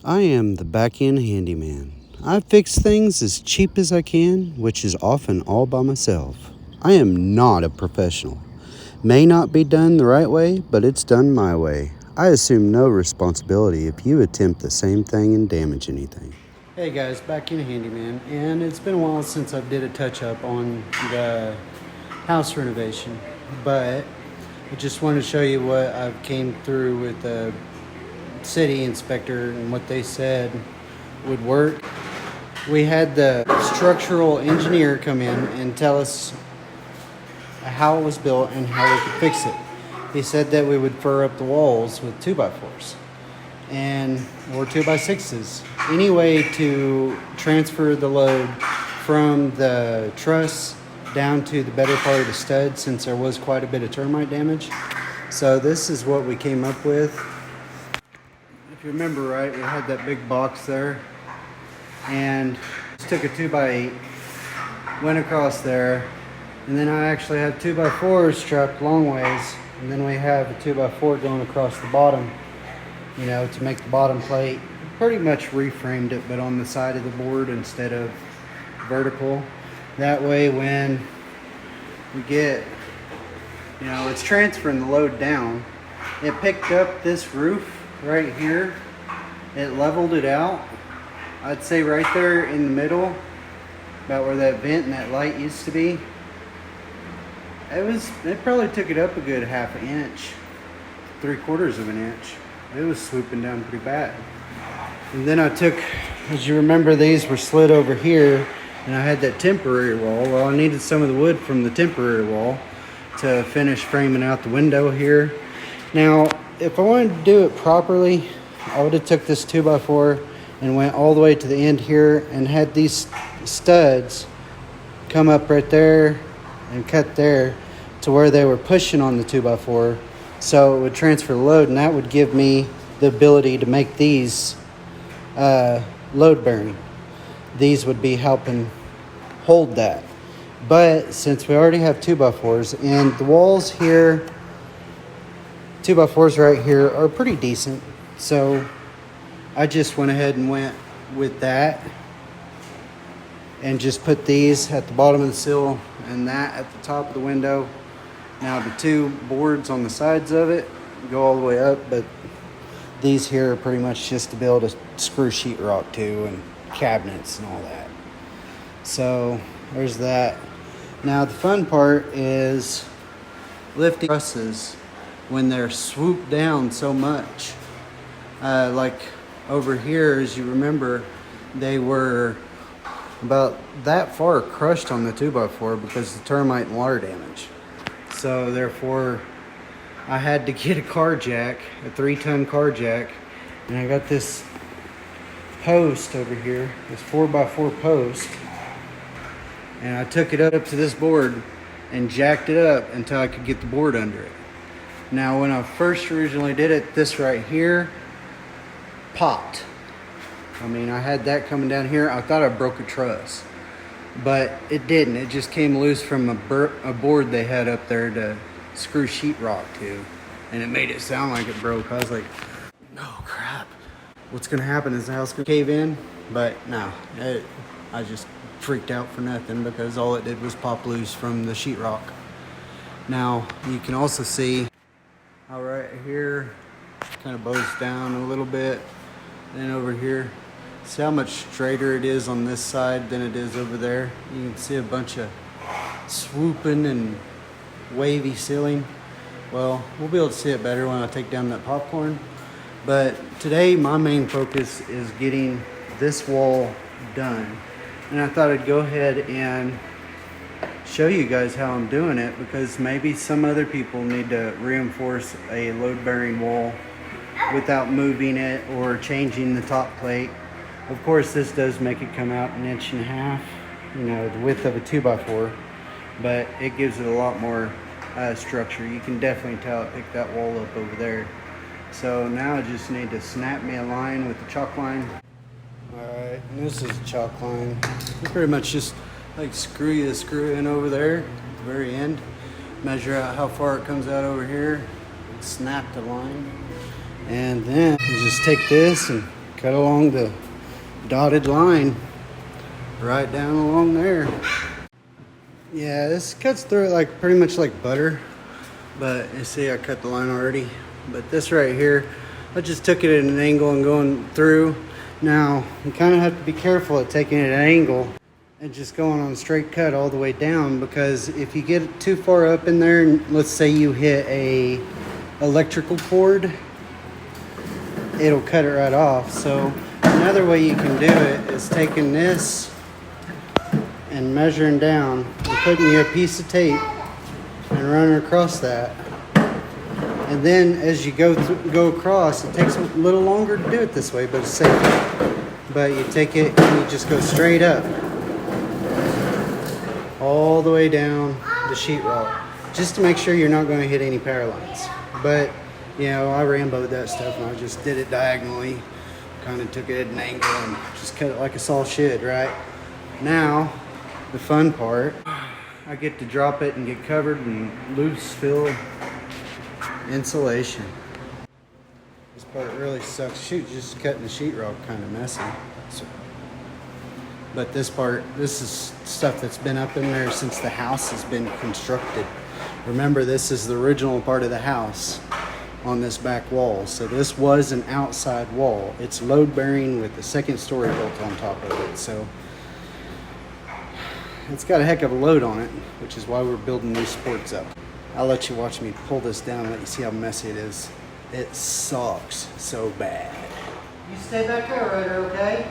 I am the Backend Handyman. I fix things as cheap as I can, which is often all by myself. I am not a professional. May not be done the right way, but it's done my way. I assume no responsibility if you attempt the same thing and damage anything. Hey guys, Backend Handyman, and it's been a while since I did a touch up on the house renovation, but I just wanted to show you what I've came through with the city inspector and what they said would work. We had the structural engineer come in and tell us how it was built and how we could fix it. He said that we would fur up the walls with 2x4s and or 2x6s. Any way to transfer the load from the truss down to the better part of the stud, since there was quite a bit of termite damage. So this is what we came up with. If you remember right, we had that big box there and just took a 2x8, went across there, and then I actually have 2x4s strapped long ways, and then we have a 2x4 going across the bottom, you know, to make the bottom plate. Pretty much reframed it, but on the side of the board instead of vertical. That way when we get, you know, it's transferring the load down. It picked up this roof right here. It leveled it out. I'd say right there in the middle, about where that vent and that light used to be. It probably took it up a good half an inch, 3/4 of an inch. It was swooping down pretty bad. And then I took, as you remember, these were slid over here, and I had that temporary wall. Well, I needed some of the wood from the temporary wall to finish framing out the window here. Now, if I wanted to do it properly, I would have took this 2x4 and went all the way to the end here and had these studs come up right there and cut there to where they were pushing on the 2x4, so it would transfer the load, and that would give me the ability to make these load bearing. These would be helping hold that. But since we already have 2x4s and the walls here, 2x4s right here are pretty decent, so I just went ahead and went with that and just put these at the bottom of the sill and that at the top of the window. Now the two boards on the sides of it go all the way up, but these here are pretty much just to be able to screw sheetrock to and cabinets and all that. So there's that. Now the fun part is lifting trusses when they're swooped down so much. Like over here, as you remember, they were about that far crushed on the 2x4 because of the termite and water damage. So therefore, I had to get a car jack, a 3-ton car jack, and I got this post over here, this 4x4 post, and I took it up to this board and jacked it up until I could get the board under it. Now when I first originally did it, this right here popped. I mean, I had that coming down here. I thought I broke a truss, but it didn't. It just came loose from a board they had up there to screw sheetrock to, and it made it sound like it broke. I was like, no crap, what's gonna happen? Is the house gonna cave in? But no, I just freaked out for nothing because all it did was pop loose from the sheetrock. Now you can also see how right here kind of bows down a little bit, and over here, see how much straighter it is on this side than it is over there. You can see a bunch of swooping and wavy ceiling. Well, we'll be able to see it better when I take down that popcorn. But today my main focus is getting this wall done, and I thought I'd go ahead and show you guys how I'm doing it, because maybe some other people need to reinforce a load bearing wall without moving it or changing the top plate. Of course, this does make it come out 1.5 inches, you know, the width of a 2x4, but it gives it a lot more structure. You can definitely tell it picked that wall up over there. So now I just need to snap me a line with the chalk line. Alright, and this is a chalk line. You pretty much just like screw the screw in over there at the very end, measure out how far it comes out over here, snap the line, and then you just take this and cut along the dotted line right down along there. Yeah, this cuts through it like pretty much like butter, but you see I cut the line already. But this right here, I just took it at an angle and going through. Now you kind of have to be careful at taking it at an angle and just going on a straight cut all the way down, because if you get too far up in there and let's say you hit a electrical cord, it'll cut it right off. So another way you can do it is taking this and measuring down and putting you a piece of tape and running across that. And then as you go across, it takes a little longer to do it this way, but it's safer. But you take it and you just go straight up all the way down the sheetrock, just to make sure you're not going to hit any power lines. But you know, I Rambo'd that stuff and I just did it diagonally, kind of took it at an angle and just cut it like a saw should. Right now, the fun part, I get to drop it and get covered in loose fill insulation. This part really sucks. Shoot, just cutting the sheetrock kind of messy. So, but this part, this is stuff that's been up in there since the house has been constructed. Remember, this is the original part of the house on this back wall. So this was an outside wall. It's load bearing with the second story built on top of it. So it's got a heck of a load on it, which is why we're building these supports up. I'll let you watch me pull this down and let you see how messy it is. It sucks so bad. You stay back there, Ryder, okay?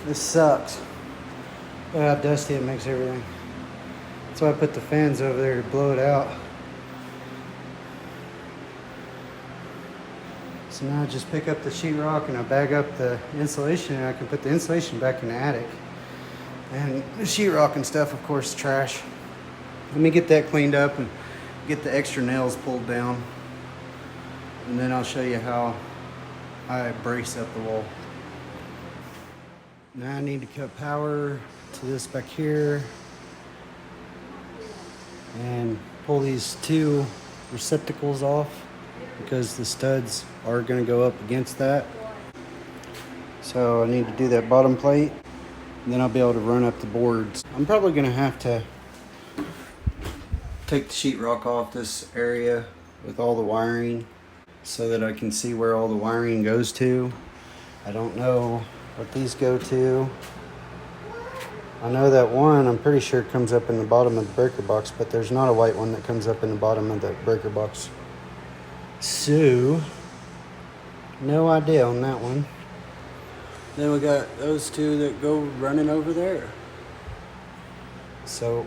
This sucks. Look how dusty it makes everything. That's why I put the fans over there to blow it out. So now I just pick up the sheetrock and I bag up the insulation and I can put the insulation back in the attic. And the sheetrock and stuff, of course, trash. Let me get that cleaned up and get the extra nails pulled down. And then I'll show you how I brace up the wall. Now I need to cut power to this back here and pull these two receptacles off because the studs are going to go up against that. So I need to do that bottom plate and then I'll be able to run up the boards. I'm probably going to have to take the sheetrock off this area with all the wiring so that I can see where all the wiring goes to. I don't know what these go to. I know that one, I'm pretty sure it comes up in the bottom of the breaker box, but there's not a white one that comes up in the bottom of the breaker box. So, no idea on that one. Then we got those two that go running over there. So,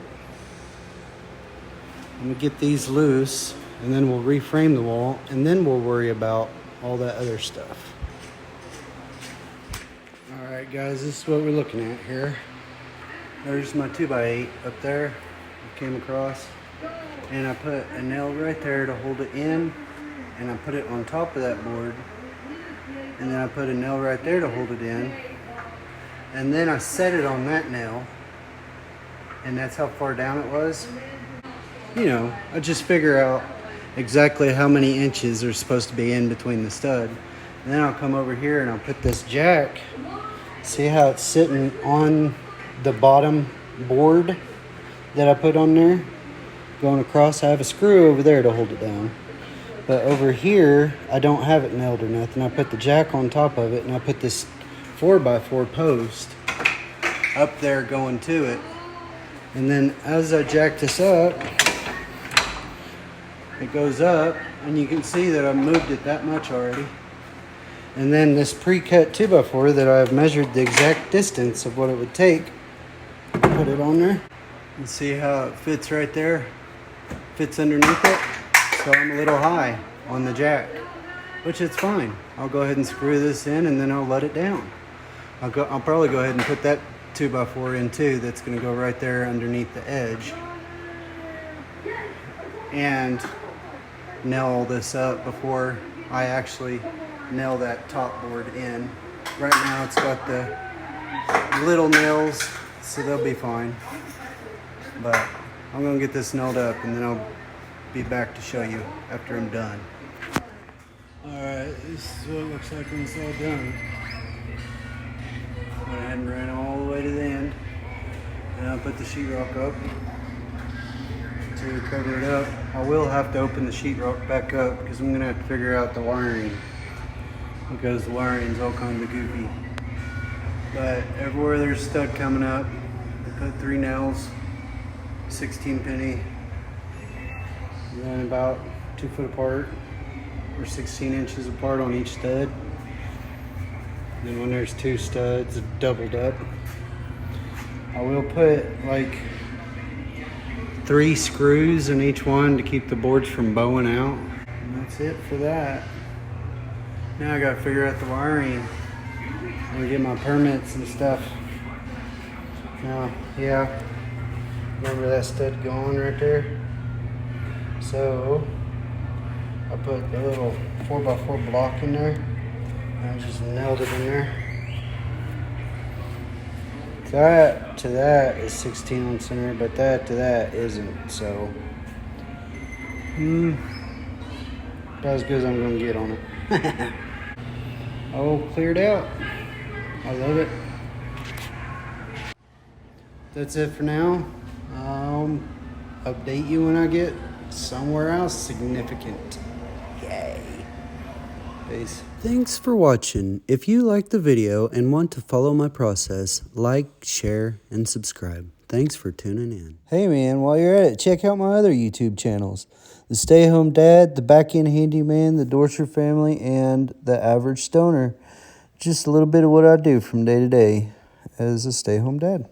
I'm gonna get these loose, and then we'll reframe the wall, and then we'll worry about all that other stuff. Alright guys, this is what we're looking at here. There's my 2x8 up there. I came across. And I put a nail right there to hold it in. And I put it on top of that board. And then I put a nail right there to hold it in. And then I set it on that nail. And that's how far down it was. You know, I just figure out exactly how many inches are supposed to be in between the stud. And then I'll come over here and I'll put this jack. See how it's sitting on the bottom board that I put on there? going across. I have a screw over there to hold it down. But over here, I don't have it nailed or nothing. I put the jack on top of it, and I put this 4x4 post up there going to it. And then as I jack this up, it goes up, and you can see that I've moved it that much already. And then this pre-cut 2x4 that I've measured the exact distance of what it would take, put it on there. And see how it fits right there? Fits underneath it. So I'm a little high on the jack, which it's fine. I'll go ahead and screw this in, and then I'll let it down. I'll probably go ahead and put that 2x4 in too. That's going to go right there underneath the edge, and nail all this up before I actually nail that top board in. Right now it's got the little nails, so they'll be fine. But I'm going to get this nailed up, and then I'll be back to show you after I'm done. Alright, this is what it looks like when it's all done. Went ahead and ran all the way to the end. And I'll put the sheetrock up to cover it up. I will have to open the sheetrock back up because I'm going to have to figure out the wiring, because the wiring's all kinds of goofy. But everywhere there's stud coming up, I put 3 nails, 16 penny, and then about 2 foot apart, or 16 inches apart on each stud. And then when there's 2 studs doubled up, I will put like 3 screws in each one to keep the boards from bowing out. And that's it for that. Now I gotta figure out the wiring and get my permits and stuff. Now, yeah, remember that stud going right there? So I put the little 4x4 block in there, and I just nailed it in there. That to that is 16 on center, but that to that isn't, so about as good as I'm gonna get on it. Oh, cleared out. I love it. That's it for now. Update you when I get somewhere else significant. Yay. Peace. Thanks for watching. If you liked the video and want to follow my process, like, share, and subscribe. Thanks for tuning in. Hey man, while you're at it, check out my other YouTube channels. The Stay Home Dad, the Backend Handyman, the Dorser Family, and the Average Stoner. Just a little bit of what I do from day to day as a stay-home dad.